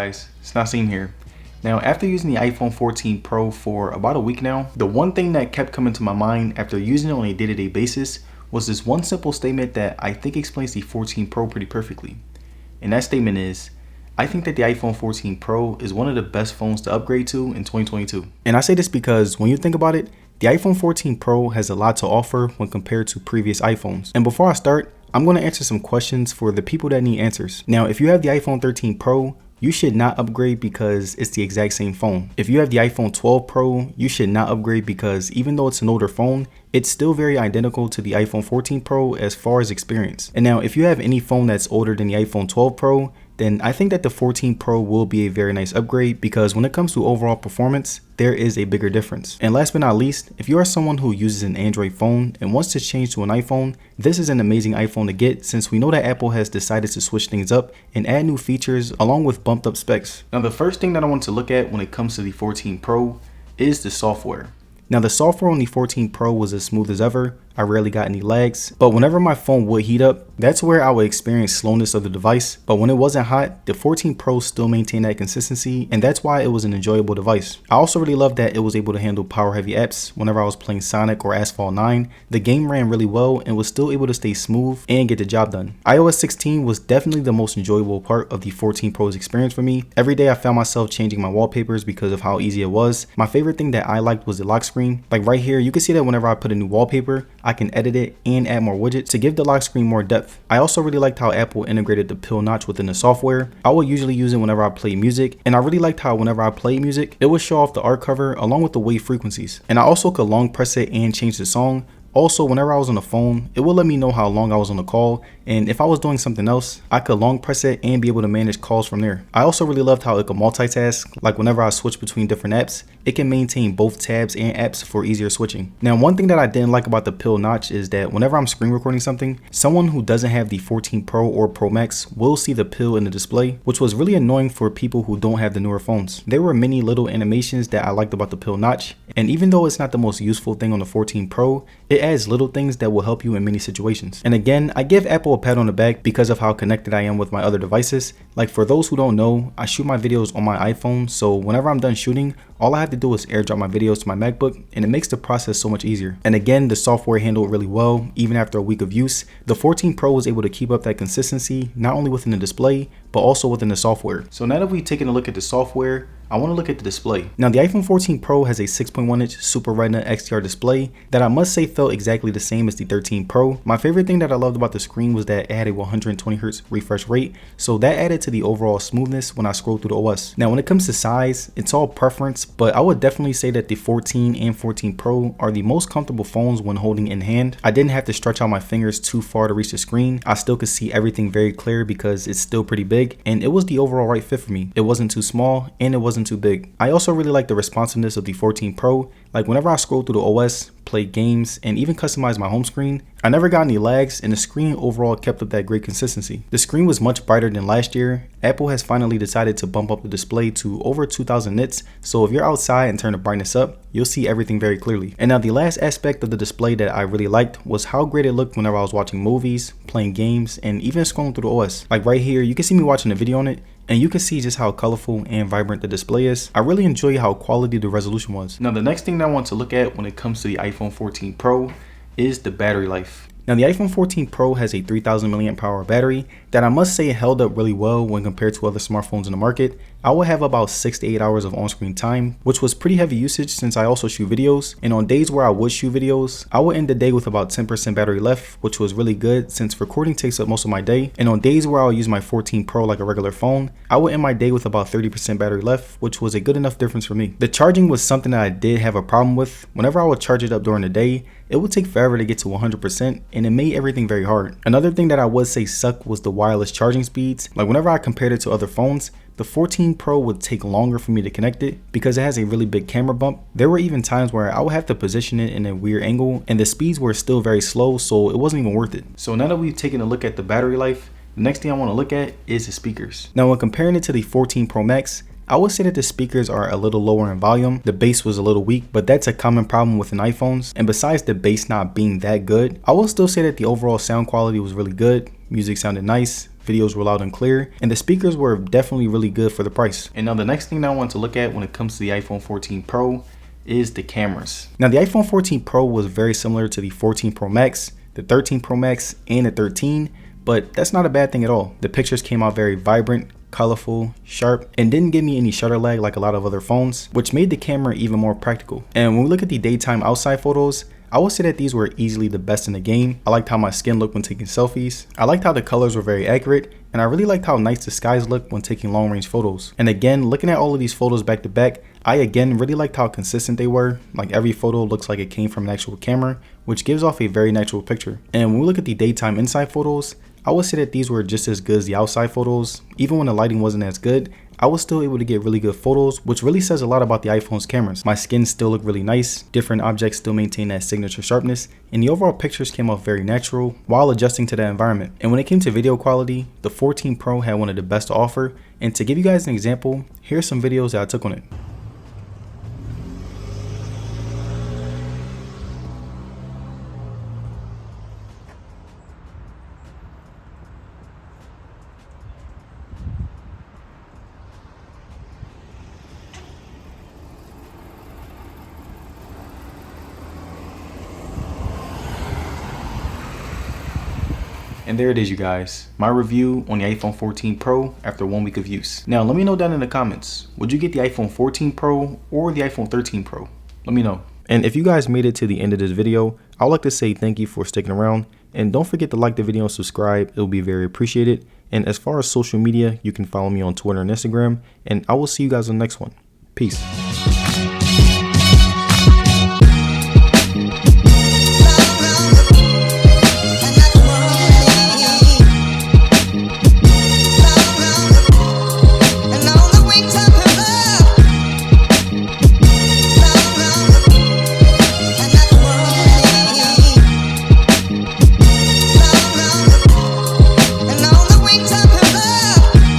guys, it's Naseem here. Now, after using the iPhone 14 Pro for about a week now, the one thing that kept coming to my mind after using it on a day-to-day basis was this one simple statement that I think explains the 14 Pro pretty perfectly. And that statement is, I think that the iPhone 14 Pro is one of the best phones to upgrade to in 2022. And I say this because when you think about it, the iPhone 14 Pro has a lot to offer when compared to previous iPhones. And before I start, I'm going to answer some questions for the people that need answers. Now, if you have the iPhone 13 Pro, you should not upgrade because it's the exact same phone. If you have the iPhone 12 Pro, you should not upgrade because even though it's an older phone, it's still very identical to the iPhone 14 Pro as far as experience. And now, if you have any phone that's older than the iPhone 12 Pro, then I think that the 14 Pro will be a very nice upgrade because when it comes to overall performance, there is a bigger difference. And last but not least, if you are someone who uses an Android phone and wants to change to an iPhone, this is an amazing iPhone to get since we know that Apple has decided to switch things up and add new features along with bumped up specs. Now, the first thing that I want to look at when it comes to the 14 Pro is the software. Now, the software on the 14 Pro was as smooth as ever. I rarely got any lags, but whenever my phone would heat up, that's where I would experience slowness of the device. But when it wasn't hot, the 14 Pro still maintained that consistency, and that's why it was an enjoyable device. I also really loved that it was able to handle power heavy apps. Whenever I was playing Sonic or Asphalt 9, the game ran really well and was still able to stay smooth and get the job done. iOS 16 was definitely the most enjoyable part of the 14 Pro's experience for me. Every day I found myself changing my wallpapers because of how easy it was. My favorite thing that I liked was the lock screen. Like right here, you can see that whenever I put a new wallpaper, I can edit it and add more widgets to give the lock screen more depth. I also really liked how Apple integrated the pill notch within the software. I will usually use it whenever I play music, and I really liked how whenever I play music, it would show off the art cover along with the wave frequencies. And I also could long press it and change the song. Also, whenever I was on the phone, it would let me know how long I was on the call, and if I was doing something else, I could long press it and be able to manage calls from there. I also really loved how it could multitask, like whenever I switch between different apps, it can maintain both tabs and apps for easier switching. Now, one thing that I didn't like about the pill notch is that whenever I'm screen recording something, someone who doesn't have the 14 Pro or Pro Max will see the pill in the display, which was really annoying for people who don't have the newer phones. There were many little animations that I liked about the pill notch, and even though it's not the most useful thing on the 14 Pro, it adds little things that will help you in many situations. And again, I give Apple a pat on the back because of how connected I am with my other devices. Like for those who don't know, I shoot my videos on my iPhone, so whenever I'm done shooting, all I have to do is airdrop my videos to my MacBook, and it makes the process so much easier. And again, the software handled really well. Even after a week of use, the 14 Pro was able to keep up that consistency, not only within the display, but also within the software. So now that we've taken a look at the software, I want to look at the display. Now, the iPhone 14 Pro has a 6.1-inch Super Retina XDR display that I must say felt exactly the same as the 13 Pro. My favorite thing that I loved about the screen was that it had a 120Hz refresh rate, so that added to the overall smoothness when I scroll through the OS. Now, when it comes to size, it's all preference, but I would definitely say that the 14 and 14 Pro are the most comfortable phones when holding in hand. I didn't have to stretch out my fingers too far to reach the screen. I still could see everything very clear because it's still pretty big, and it was the overall right fit for me. It wasn't too small, and it wasn't too big. I also really like the responsiveness of the 14 Pro. Like whenever I scroll through the OS, play games, and even customize my home screen, I never got any lags, and the screen overall kept up that great consistency. The screen was much brighter than last year. Apple has finally decided to bump up the display to over 2000 nits, so if you're outside and turn the brightness up, you'll see everything very clearly. And now the last aspect of the display that I really liked was how great it looked whenever I was watching movies, playing games, and even scrolling through the OS. Like right here, you can see me watching a video on it, and you can see just how colorful and vibrant the display is. I really enjoy how quality the resolution was. Now, the next thing that I want to look at when it comes to the iPhone 14 Pro is the battery life. Now, the iPhone 14 Pro has a 3000 mAh battery that I must say held up really well when compared to other smartphones in the market. I will have about 6 to 8 hours of on-screen time, which was pretty heavy usage since I also shoot videos. And on days where I would shoot videos, I would end the day with about 10% battery left, which was really good since recording takes up most of my day. And on days where I'll use my 14 Pro like a regular phone, I would end my day with about 30% battery left, which was a good enough difference for me. The charging was something that I did have a problem with. Whenever I would charge it up during the day, it would take forever to get to 100%, and it made everything very hard. Another thing that I would say sucked was the wireless charging speeds. Like whenever I compared it to other phones, the 14 Pro would take longer for me to connect it because it has a really big camera bump. There were even times where I would have to position it in a weird angle, and the speeds were still very slow, so it wasn't even worth it. So now that we've taken a look at the battery life, the next thing I want to look at is the speakers. Now, when comparing it to the 14 Pro Max, I would say that the speakers are a little lower in volume. The bass was a little weak, but that's a common problem with an iPhones. And besides the bass not being that good, I will still say that the overall sound quality was really good. Music sounded nice, videos were loud and clear, and the speakers were definitely really good for the price. And now the next thing that I want to look at when it comes to the iPhone 14 Pro is the cameras. Now the iPhone 14 Pro was very similar to the 14 Pro Max, the 13 Pro Max, and the 13, but that's not a bad thing at all. The pictures came out very vibrant, colorful, sharp, and didn't give me any shutter lag like a lot of other phones, which made the camera even more practical. And when we look at the daytime outside photos, I would say that these were easily the best in the game. I liked how my skin looked when taking selfies. I liked how the colors were very accurate, and I really liked how nice the skies looked when taking long range photos. And again, looking at all of these photos back to back, I again really liked how consistent they were. Like every photo looks like it came from an actual camera, which gives off a very natural picture. And when we look at the daytime inside photos, I would say that these were just as good as the outside photos. Even when the lighting wasn't as good, I was still able to get really good photos, which really says a lot about the iPhone's cameras. My skin still looked really nice, different objects still maintain that signature sharpness, and the overall pictures came off very natural while adjusting to the environment. And when it came to video quality, the 14 Pro had one of the best to offer, and to give you guys an example, here's some videos that I took on it. And there it is, you guys, my review on the iPhone 14 Pro after 1 week of use. Now let me know down in the comments, would you get the iPhone 14 Pro or the iPhone 13 Pro? Let me know. And if you guys made it to the end of this video, I would like to say thank you for sticking around, and don't forget to like the video and subscribe. It'll be very appreciated. And as far as social media, you can follow me on Twitter and Instagram, and I will see you guys on the next one. Peace.